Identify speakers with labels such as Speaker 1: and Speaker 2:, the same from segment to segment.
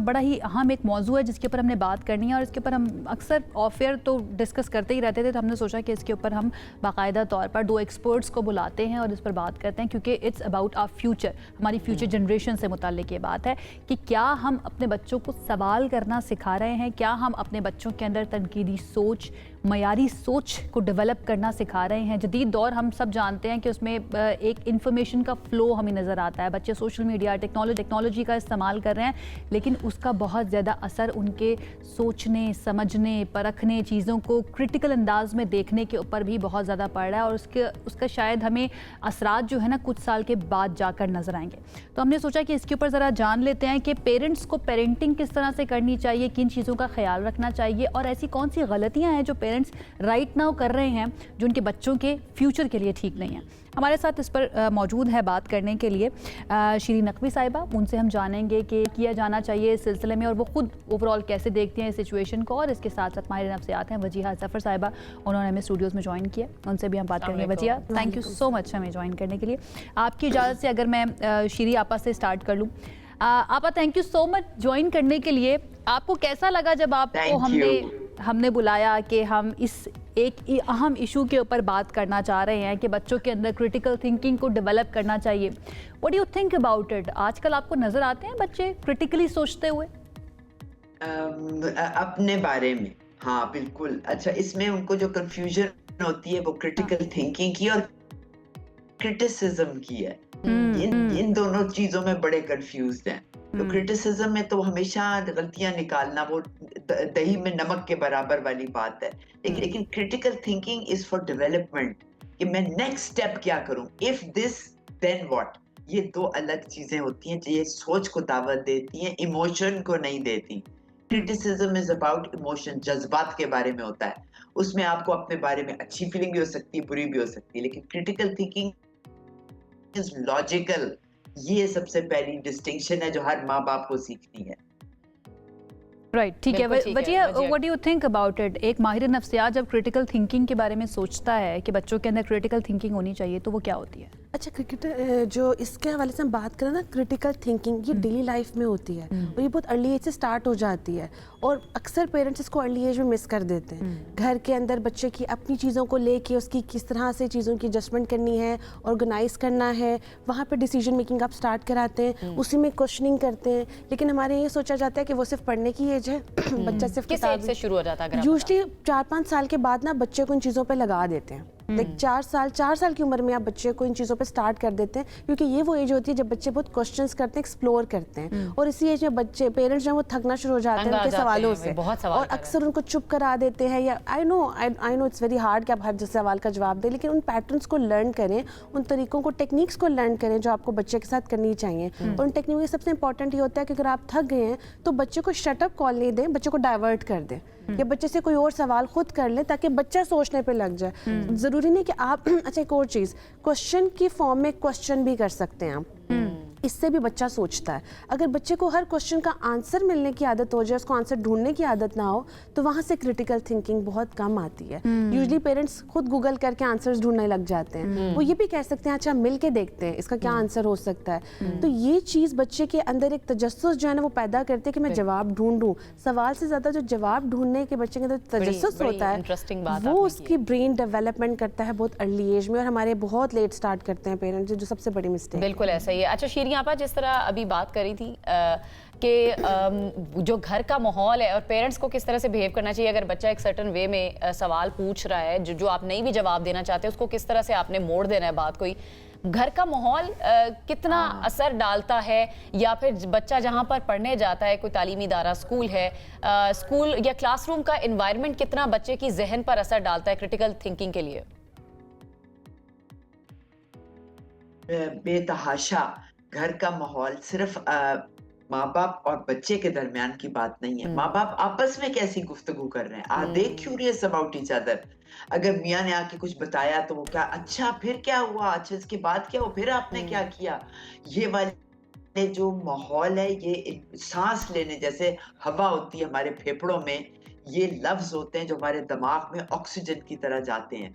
Speaker 1: बड़ा ही अहम एक मौजू है जिसके ऊपर हमने बात करनी है और इसके ऊपर हम अक्सर ऑफ एयर तो डिस्कस करते ही रहते थे, तो हमने सोचा कि इसके ऊपर हम बाकायदा तौर पर दो एक्सपर्ट्स को बुलाते हैं और इस पर बात करते हैं, क्योंकि इट्स अबाउट आवर फ्यूचर, हमारी फ्यूचर जनरेशन से मुताल्लिक ये बात है कि क्या हम अपने बच्चों को सवाल करना सिखा रहे हैं, क्या हम अपने बच्चों के अंदर तनकीदी सोच, मयारी सोच को डेवलप करना सिखा रहे हैं। जदीद दौर हम सब जानते हैं कि उसमें एक इन्फॉर्मेशन का फ़्लो हमें नज़र आता है, बच्चे सोशल मीडिया टेक्नोलॉजी का इस्तेमाल कर रहे हैं, लेकिन उसका बहुत ज़्यादा असर उनके सोचने, समझने, परखने, चीज़ों को क्रिटिकल अंदाज में देखने के ऊपर भी बहुत ज़्यादा पड़ रहा है और उसका शायद हमें असरात जो है ना कुछ साल के बाद जाकर नज़र आएंगे। तो हमने सोचा कि इसके ऊपर ज़रा जान लेते हैं कि पेरेंट्स को पेरेंटिंग किस तरह से करनी चाहिए, किन चीज़ों का ख्याल रखना चाहिए और ऐसी कौन सी गलतियाँ हैं जो पेरेंट्स राइट नाउ कर रहे हैं जो उनके बच्चों के फ्यूचर के लिए ठीक नहीं है। हमारे साथ इस पर मौजूद है बात करने के लिए शीरी नकवी साहिबा। उनसे हम जानेंगे कि किया जाना चाहिए इस सिलसिले में और वो खुद ओवरऑल कैसे देखती हैं इस सिचुएशन को। और इसके साथ साथ माहिर नफ्सियात हैं वजीहा जफ़र साहिबा, उन्होंने हमें स्टूडियोज़ में ज्वाइन किया, उनसे भी हम बात करेंगे। Wajiha, thank you so much हमें ज्वाइन करने के लिए। आपकी इजाज़त से अगर मैं शीरी आपा से स्टार्ट कर लूँ। आपा, thank you so much join करने के लिए। आपको कैसा लगा जब आपको हमने बुलाया कि हम इस एक अहम इशू के ऊपर बात करना चाह रहे हैं कि बच्चों के अंदर क्रिटिकल थिंकिंग को डेवलप करना चाहिए? What do you think about it? आजकल आपको नजर आते हैं बच्चे क्रिटिकली सोचते हुए?
Speaker 2: अपने बारे में हाँ बिल्कुल। अच्छा, इसमें उनको जो कंफ्यूजन होती है वो क्रिटिकल थिंकिंग की और क्रिटिसिज्म की है। इन दोनों चीजों में बड़े कंफ्यूज्ड हैं। तो क्रिटिसिज्म में तो हमेशा गलतियां निकालना वो दही में नमक के बराबर वाली बात है, लेकिन critical thinking is for development कि मैं नेक्स्ट स्टेप क्या करूं, इफ दिस देन व्हाट। ये दो अलग चीजें होती हैं जो ये सोच को दावत देती हैं, इमोशन को नहीं देती। क्रिटिसिज्म इज अबाउट इमोशन, जज्बात के बारे में होता है। उसमें आपको अपने बारे में अच्छी फीलिंग भी हो सकती है, बुरी भी हो सकती है, लेकिन क्रिटिकल थिंकिंग इज लॉजिकल। ये सबसे पहली डिस्टिंक्शन है जो हर माँ बाप को सीखनी है।
Speaker 1: राइट, ठीक है। Wajiha, what do you think about it? एक माहिर नफ्सियात जब क्रिटिकल थिंकिंग के बारे में सोचता है कि बच्चों के अंदर क्रिटिकल थिंकिंग होनी चाहिए, तो वो क्या होती है?
Speaker 3: अच्छा, क्रिकेट जो इसके हवाले से हम बात करें ना, क्रिटिकल थिंकिंग ये डेली लाइफ में होती है और ये बहुत अर्ली एज से स्टार्ट हो जाती है और अक्सर पेरेंट्स इसको अर्ली एज में मिस कर देते हैं। घर के अंदर बच्चे की अपनी चीज़ों को लेके उसकी किस तरह से चीज़ों की एडजस्टमेंट करनी है, ऑर्गेनाइज करना है, वहाँ पे डिसीजन मेकिंग आप स्टार्ट कराते हैं, उसी में क्वेश्चनिंग करते हैं। लेकिन हमारे ये सोचा जाता है कि वो सिर्फ पढ़ने की एज है, बच्चा सिर्फ
Speaker 4: किस एज से शुरू हो जाता है?
Speaker 3: यूजली 4-5 साल के बाद ना बच्चे को इन चीज़ों पर लगा देते हैं। लाइक 4 साल की उम्र में आप बच्चे को इन चीज़ों पे स्टार्ट कर देते हैं, क्योंकि ये वो एज होती है जब बच्चे बहुत क्वेश्चंस करते हैं, एक्सप्लोर करते हैं और इसी एज में बच्चे पेरेंट्स जो वो थकना शुरू हो जाते हैं उनके सवालों से और अक्सर उनको चुप करा देते हैं। या I know it's very hard कि आप हर सवाल का जवाब दें, लेकिन उन पैटर्न्स को लर्न करें, उन तरीकों को, टेक्निक्स को लर्न करें जो आपको बच्चे के साथ करनी चाहिए। और उन टेक्निक में सबसे इंपॉर्टेंट ये होता है कि अगर आप थक गए हैं तो बच्चे को शटअप कॉल नहीं दें, बच्चे को डाइवर्ट कर दें या बच्चे से कोई और सवाल खुद कर ले ताकि बच्चा सोचने पे लग जाए। जरूरी नहीं कि आप अच्छा, एक और चीज, क्वेश्चन की फॉर्म में क्वेश्चन भी कर सकते हैं आप, इससे भी बच्चा सोचता है। अगर बच्चे को हर क्वेश्चन का आंसर मिलने की आदत हो जाए, उसको आंसर ढूंढने की आदत ना हो, तो वहाँ से क्रिटिकल थिंकिंग बहुत कम आती है। यूजुअली पेरेंट्स खुद गूगल करके आंसर्स ढूंढने लग जाते हैं। वो ये भी कह सकते हैं अच्छा मिल के देखते हैं इसका क्या आंसर हो सकता है। तो ये चीज़ बच्चे के अंदर एक तजस्सुस जो है ना वो पैदा करती है कि मैं जवाब ढूंढूं। सवाल से ज़्यादा जो जवाब ढूंढने के बच्चे के अंदर तजस्सुस होता है वो उसकी ब्रेन डेवलपमेंट करता है बहुत अर्ली एज में, और हमारे बहुत लेट स्टार्ट करते हैं पेरेंट्स, जो सबसे बड़ी मिस्टेक।
Speaker 4: बिल्कुल ऐसा ही है। अच्छा शीरी आपा, जिस तरह अभी बात करी थी कि जो घर का माहौल है और पेरेंट्स को किस तरह से बिहेव करना चाहिए, अगर बच्चा एक सर्टन वे में सवाल पूछ रहा है जो आप नहीं भी जवाब देना चाहते, उसको किस तरह से आपने मोड़ देना है बात कोई, घर का माहौल कितना असर डालता है, या फिर बच्चा जहाँ पर पढ़ने जाता है, कोई तालीमी इदारा, स्कूल है, स्कूल या क्लासरूम का एनवायरनमेंट कितना बच्चे की जहन पर असर डालता है क्रिटिकल थिंकिंग के लिए?
Speaker 2: बेतहाशा घर का माहौल सिर्फ माँ बाप और बच्चे के दरमियान की बात नहीं है। माँ बाप आपस में कैसी गुफ्तगू कर रहे हैं, are they curious about each other. अगर मियाँ ने आके कुछ बताया तो वो क्या, अच्छा फिर क्या हुआ, अच्छा इसके बाद क्या हुआ, फिर आपने क्या किया। ये वाले जो माहौल है, ये सांस लेने जैसे हवा होती है हमारे फेफड़ों में, ये लफ्ज होते हैं जो हमारे दिमाग में ऑक्सीजन की तरह जाते हैं।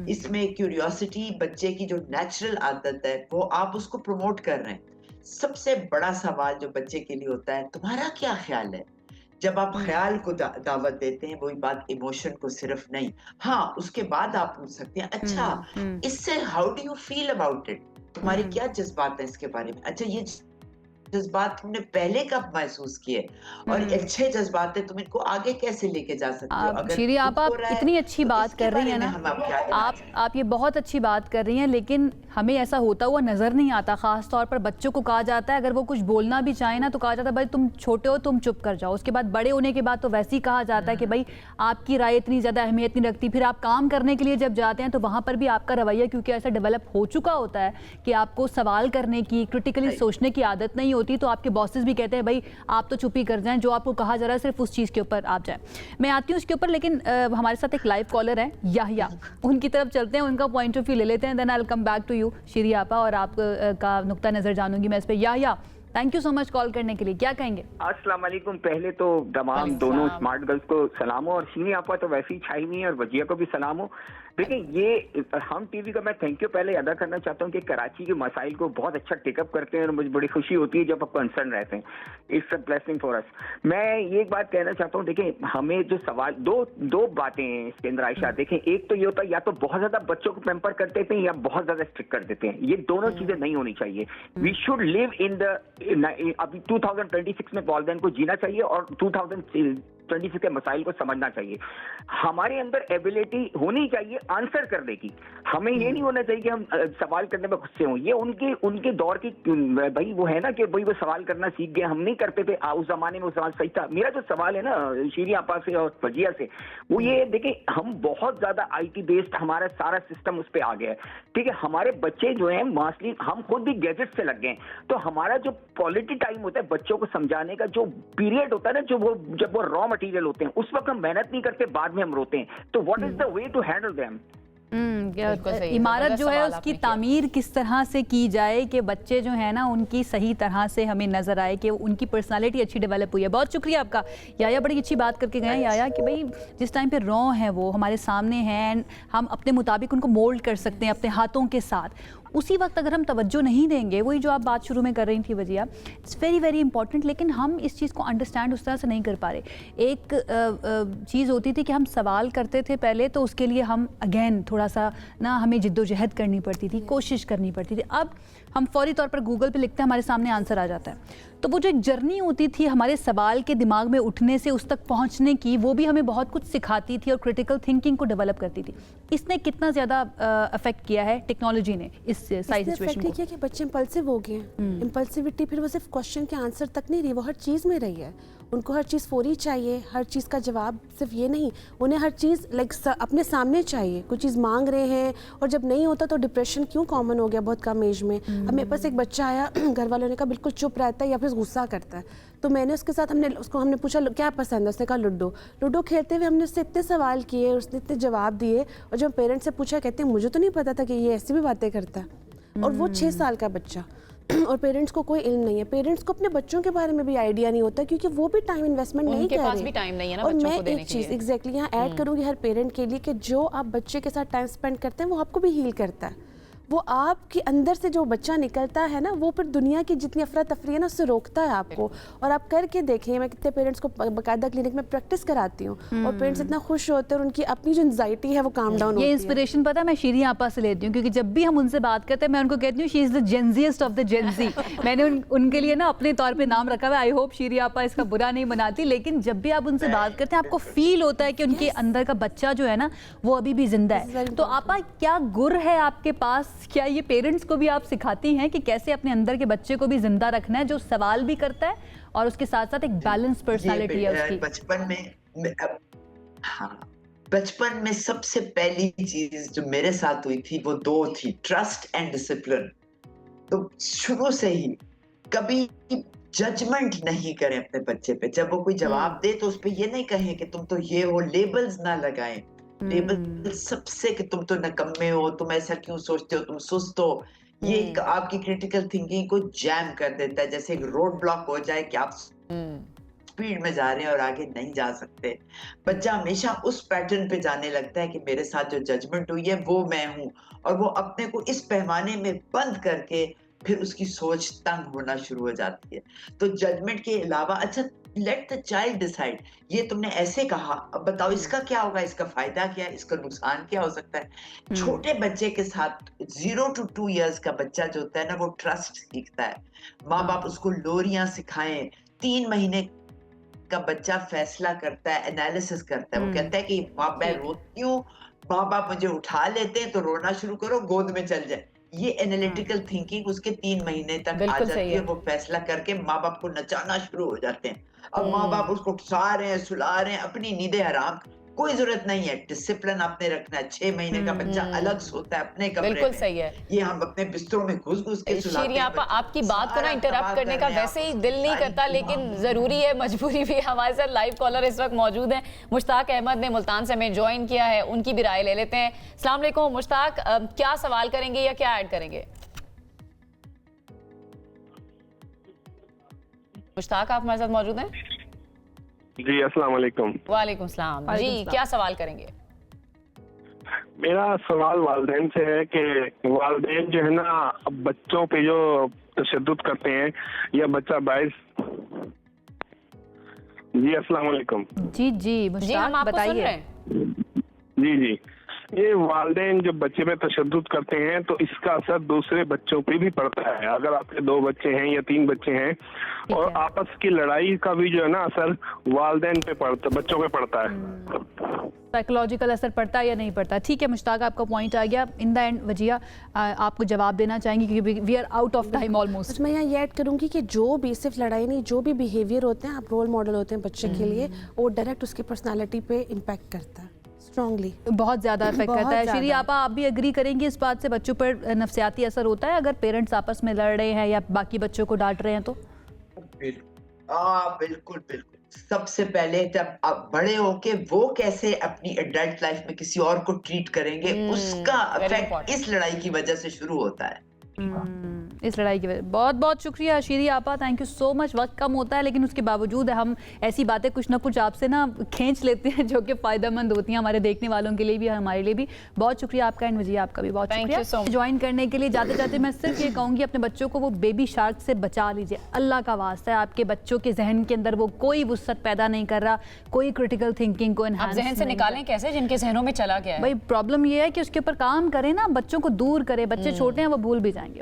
Speaker 2: इसमें क्यूरियोसिटी, बच्चे की जो नेचुरल आदत है वो आप उसको प्रमोट कर रहे हैं। सबसे बड़ा सवाल जो बच्चे के लिए होता है, तुम्हारा क्या ख्याल है? जब आप ख्याल को दावत देते हैं, वही बात इमोशन को सिर्फ नहीं। हाँ, उसके बाद आप पूछ सकते हैं, अच्छा इससे how do you feel about it? तुम्हारे क्या जज्बात हैं इसके बारे में? अच्छा ये जज्बात तुमने पहले कब महसूस किए और अच्छे जज्बात है, तुम इनको आगे कैसे लेके जा सकते हो? अगर
Speaker 1: शीरी आप इतनी अच्छी बात कर रही हैं ना, आप ये बहुत अच्छी बात कर रही हैं, लेकिन हमें ऐसा होता हुआ नजर नहीं आता। खास तौर पर बच्चों को कहा जाता है अगर वो कुछ बोलना भी चाहे ना तो कहा जाता है भाई तुम छोटे हो, तुम चुप कर जाओ। उसके बाद बड़े होने के बाद तो वैसे ही कहा जाता है कि भाई आपकी राय इतनी ज्यादा अहमियत नहीं रखती। फिर आप काम करने के लिए जब जाते हैं तो वहां पर भी आपका रवैया क्योंकि ऐसा डेवलप हो चुका होता है कि आपको सवाल करने की, क्रिटिकली सोचने की आदत नहीं होती, तो आपके बॉसेस भी कहते हैं भाई आप तो चुप ही कर जाएं, जो आपको कहा जा रहा है सिर्फ उस चीज़ के ऊपर आप जाएं। मैं आती हूँ उसके ऊपर, लेकिन हमारे साथ एक लाइव कॉलर है याहिया, उनकी तरफ चलते हैं, उनका पॉइंट ऑफ व्यू ले लेते हैं, then I will come back to you Sheeri आपा, और आप का नुक्ता नज़र जानूंगी मैं इस पर। Yahya, thank you so much call करने के लिए, क्या कहेंगे?
Speaker 5: अस्सलाम वालेकुम। पहले तो तमाम दोनों स्मार्ट गर्ल्स को सलाम हो, और शीरी आपा तो वैसे ही छाई हुई है, और वजिया को भी सलाम हो। देखिए ये हम टीवी का मैं थैंक यू पहले अदा करना चाहता हूँ कि कराची के मसाइल को बहुत अच्छा टेकअप करते हैं, और मुझे बड़ी खुशी होती है जब आप कंसर्न रहते हैं। It's a blessing for us. मैं ये एक बात कहना चाहता हूँ, देखिए हमें जो सवाल दो बातें हैं इसके अंदर आयशा। देखें, एक तो ये होता है या तो बहुत ज्यादा बच्चों को पैम्पर कर देते हैं या बहुत ज्यादा स्ट्रिक्ट कर देते हैं। ये दोनों चीजें नहीं होनी चाहिए। We should live in the अभी 2026 में वालिदैन को जीना चाहिए और 2026 के मसाइल को समझना चाहिए। हमारे अंदर एबिलिटी होनी चाहिए आंसर करने की। हमें ये नहीं होना चाहिए कि हम सवाल करने में गुस्से हों। ये उनके दौर की भाई वो है ना कि भाई वो सवाल करना सीख गए, हम नहीं करते थे उस जमाने में, वो सवाल सही था। मेरा जो सवाल है ना शीरी आपा से और फजिया से, वो ये देखिए हम बहुत ज्यादा IT बेस्ड हमारा सारा सिस्टम उस पर आ गया है, ठीक है। हमारे बच्चे जो है मोस्टली हम खुद भी गैजेट से लग गए, तो हमारा जो क्वालिटी टाइम होता है बच्चों को समझाने का, जो पीरियड होता है ना, जब वो रॉ मटेरियल होते हैं, उस वक्त हम मेहनत नहीं करते, बाद में हम रोते हैं। तो what is the way to handle them?
Speaker 1: इमारत जो है उसकी तामीर किस तरह से की जाए कि बच्चे जो है ना उनकी सही तरह से हमें नजर आए कि उनकी पर्सनालिटी अच्छी डेवलप हुई है। बहुत शुक्रिया आपका याया, बड़ी अच्छी बात करके गए याया कि भाई जिस टाइम पे रॉ है वो हमारे सामने हैं, हम अपने मुताबिक उनको मोल्ड कर सकते हैं अपने हाथों के साथ। उसी वक्त अगर हम तवज्जो नहीं देंगे, वही जो आप बात शुरू में कर रही थी Wajiha, it's very very important, लेकिन हम इस चीज़ को अंडरस्टैंड उस तरह से नहीं कर पा रहे। एक चीज़ होती थी कि हम सवाल करते थे पहले, तो उसके लिए हम अगेन थोड़ा सा ना हमें जिद्दोजहद करनी पड़ती थी, कोशिश करनी पड़ती थी। अब हम फौरी तौर पर गूगल पे लिखते हैं, हमारे सामने आंसर आ जाता है। तो वो जो एक जर्नी होती थी हमारे सवाल के दिमाग में उठने से उस तक पहुंचने की, वो भी हमें बहुत कुछ सिखाती थी और क्रिटिकल थिंकिंग को डेवलप करती थी। इसने कितना ज़्यादा अफेक्ट किया है टेक्नोलॉजी ने इस सारी सिचुएशन को?
Speaker 3: किया कि बच्चे इंपल्सिव हो गए हैं। इंपल्सिविटी फिर वो सिर्फ क्वेश्चन के आंसर तक नहीं रही, वो हर चीज़ में रही है। उनको हर चीज़ फौरी चाहिए, हर चीज़ का जवाब सिर्फ ये नहीं, उन्हें हर चीज़ अपने सामने चाहिए। कुछ चीज़ मांग रहे हैं और जब नहीं होता तो डिप्रेशन क्यों कॉमन हो गया बहुत कम एज में। अब मेरे पास एक बच्चा आया, घर वालों ने कहा बिल्कुल चुप रहता है या फिर गुस्सा करता है, तो मैंने उसके साथ हमने पूछा क्या पसंद है, उसने कहा लूडो खेलते हुए हमने उससे इतने सवाल किए, उसने इतने जवाब दिए, और जब पेरेंट्स से पूछा कहते हैं मुझे तो नहीं पता था कि ये ऐसी भी बातें करता है। और वो 6 साल का बच्चा, और पेरेंट्स को कोई इल्म नहीं है, पेरेंट्स को अपने बच्चों के बारे में भी आइडिया नहीं होता क्योंकि वो भी टाइम इन्वेस्टमेंट नहीं कर रहे।
Speaker 4: उनके पास भी टाइम नहीं है ना
Speaker 3: और
Speaker 4: बच्चों
Speaker 3: मैं
Speaker 4: को देने
Speaker 3: एक
Speaker 4: के लिए।
Speaker 3: चीज़ एग्जैक्टली यहाँ ऐड करूँगी हर पेरेंट के लिए कि जो आप बच्चे के साथ टाइम स्पेंड करते हैं वो आपको भी हील करता है। वो आपके अंदर से जो बच्चा निकलता है ना, वो फिर दुनिया की जितनी अफरा तफरी है ना उससे रोकता है आपको। और आप करके देखें, मैं कितने पेरेंट्स को बाकायदा क्लिनिक में प्रैक्टिस कराती हूँ और पेरेंट्स इतना खुश होते हैं और उनकी अपनी जो एंजाइटी है वो काम डाउन होती है।
Speaker 1: ये इंस्पिरेशन पता है मैं शीरी आपा से लेती हूँ, क्योंकि जब भी हम उनसे बात करते हैं मैं उनको कहती हूँ she is the Gen Ziest of the Gen Z. मैंने उनके लिए ना अपने तौर पे नाम रखा हुआ। आई होप शीरी आपा इसका बुरा नहीं मनाती, लेकिन जब भी आप उनसे बात करते हैं आपको फील होता है कि उनके अंदर का बच्चा जो है ना वो अभी भी जिंदा है। तो आपा क्या गुर है आपके पास, क्या ये पेरेंट्स को भी आप सिखाती हैं कि कैसे अपने अंदर के बच्चे को भी जिंदा रखना है, जो सवाल भी करता है और उसके साथ साथ एक बैलेंस पर्सनालिटी है उसकी?
Speaker 2: बचपन में सबसे पहली चीज जो मेरे साथ हुई थी वो 2 थी, ट्रस्ट एंड डिसिप्लिन। तो शुरू से ही कभी जजमेंट नहीं करें अपने बच्चे पे। जब वो कोई जवाब दे तो उस पे ये नहीं कहें कि तुम तो ये हो, लेबल्स ना लगाएं। लेबल सबसे कि तुम तो नकम्मे हो, तुम ऐसा क्यों सोचते हो, तुम सुस्त हो, ये आपकी क्रिटिकल थिंकिंग को जैम कर देता है। जैसे एक रोड ब्लॉक हो जाए कि आप स्पीड में जा रहे हैं और आगे नहीं जा सकते। बच्चा हमेशा उस पैटर्न पे जाने लगता है कि मेरे साथ जो जजमेंट हुई है वो मैं हूँ, और वो अपने को इस पैमाने में बंद करके फिर उसकी सोच तंग होना शुरू हो जाती है। तो जजमेंट के अलावा अच्छा लेट द चाइल्ड डिसाइड, ये तुमने ऐसे कहा, अब बताओ इसका क्या होगा, इसका फायदा क्या है, इसका नुकसान क्या हो सकता है। छोटे बच्चे के साथ 0 to 2 years का बच्चा जो होता है ना, वो ट्रस्ट सीखता है। माँ बाप उसको लोरियां सिखाएं। 3 महीने का बच्चा फैसला करता है, एनालिसिस करता है। वो कहता है कि माँ मैं रोती हूँ, माँ बाप मुझे उठा लेते हैं तो रोना शुरू करो, गोद में चल जाए। ये एनालिटिकल थिंकिंग उसके 3 महीने तक आ
Speaker 4: बिल्कुल
Speaker 2: जाती
Speaker 4: सही
Speaker 2: है।
Speaker 4: है।
Speaker 2: वो फैसला करके माँ बाप को नचाना शुरू हो जाते हैं। अब माँ बाप उसको उठा रहे हैं, सुला रहे हैं, अपनी नींदें हराम, कोई जरूरत नहीं है। डिसिप्लिन आपने रखना है। 6 महीने का बच्चा अलग सोता है अपने कमरे
Speaker 4: बिल्कुल
Speaker 2: में।
Speaker 4: सही है।
Speaker 2: ये हम अपने बिस्तरों में घुस घुस के सुलाते
Speaker 4: शीरी
Speaker 2: हैं
Speaker 4: आपा,
Speaker 2: बच्चों
Speaker 4: आपकी
Speaker 2: को।
Speaker 4: बात को ना
Speaker 2: सारा
Speaker 4: इंटरप्ट
Speaker 2: तबाह
Speaker 4: करने
Speaker 2: कर
Speaker 4: का
Speaker 2: रहे हैं
Speaker 4: वैसे ही
Speaker 2: आप।
Speaker 4: दिल नहीं करता,
Speaker 2: सारी
Speaker 4: लेकिन जरूरी है, मजबूरी भी है। हमारे साथ लाइव कॉलर इस वक्त मौजूद हैं। मुश्ताक अहमद ने मुल्तान से हमें ज्वाइन किया है, उनकी भी राय ले लेते हैं। अस्सलाम वालेकुम मुश्ताक, क्या सवाल करेंगे या क्या ऐड करेंगे? मुश्ताक आप हमारे साथ मौजूद हैं?
Speaker 6: जी अस्सलाम वालेकुम।
Speaker 4: वालेकुम सलाम जी, क्या सवाल करेंगे?
Speaker 6: मेरा सवाल वालिदैन से है कि वालिदैन जो है ना, अब बच्चों पे जो तशद्दुद करते हैं या बच्चा बाइस। जी अस्सलाम वालेकुम।
Speaker 1: जी जी
Speaker 4: जी हम
Speaker 1: मुश्ताक
Speaker 4: आपको सुन रहे
Speaker 1: बताइए।
Speaker 4: हैं।
Speaker 6: जी जी, ये वालिदैन जब बच्चे पे तशद्दुद करते हैं तो इसका असर दूसरे बच्चों पे भी पड़ता है। अगर आपके 2 बच्चे हैं या 3 बच्चे हैं, और
Speaker 1: है।
Speaker 6: आपस की लड़ाई का भी जो है ना असर वालिदैन पे पड़ता, बच्चों पे पड़ता है।
Speaker 1: साइकोलॉजिकल असर पड़ता है या नहीं पड़ता? ठीक है मुश्ताक, आपका पॉइंट आ गया। इन द एंड वजिया आपको जवाब देना चाहेंगे क्योंकि we are out of time almost.
Speaker 3: बस मैं यहाँ ये ऐड करूँगी कि जो भी सिर्फ लड़ाई नहीं, जो भी बिहेवियर होते हैं, आप रोल मॉडल होते हैं बच्चे के लिए, वो डायरेक्ट उसकी पर्सनालिटी पे इम्पैक्ट करता है स्ट्रांगली,
Speaker 1: बहुत ज्यादा इफेक्ट
Speaker 3: बहुत
Speaker 1: करता है। श्री
Speaker 3: ज़्यादा।
Speaker 1: आप भी एग्री करेंगे इस बात से? बच्चों पर नफसियाती असर होता है अगर पेरेंट्स आपस में लड़ रहे हैं या बाकी बच्चों को डांट रहे हैं तो?
Speaker 2: बिल्कुल बिल्कुल। सबसे पहले जब आप बड़े होके वो कैसे अपनी एडल्ट लाइफ में किसी और को ट्रीट करेंगे, उसका
Speaker 4: very
Speaker 2: इफेक्ट
Speaker 4: important.
Speaker 2: इस लड़ाई की वजह से शुरू होता है।
Speaker 1: इस लड़ाई की वजह। बहुत बहुत शुक्रिया शीरी आपा, थैंक यू सो मच। वक्त कम होता है लेकिन उसके बावजूद हम ऐसी बातें कुछ ना कुछ आपसे ना खींच लेते हैं जो कि फ़ायदेमंद होती हैं हमारे देखने वालों के लिए भी, हमारे लिए भी। बहुत शुक्रिया आपका एंड वजिया आपका भी बहुत
Speaker 4: Thank you so
Speaker 1: शुक्रिया
Speaker 4: much.
Speaker 1: ज्वाइन करने के लिए। जाते जाते मैं सिर्फ ये कहूँगी अपने बच्चों को वो बेबी शार्क से बचा लीजिए, अल्लाह का वास्ता है। आपके बच्चों के जहन के अंदर वो कोई वुसअत पैदा नहीं कर रहा, कोई क्रिटिकल थिंकिंग को
Speaker 4: आप
Speaker 1: एनहांस
Speaker 4: जहन से निकालें कैसे जिनके जहनों में चला गया है?
Speaker 1: भाई प्रॉब्लम ये है कि उसके ऊपर काम करें ना, बच्चों को दूर करें। बच्चे छोटे हैं, वो भूल भी जाएंगे।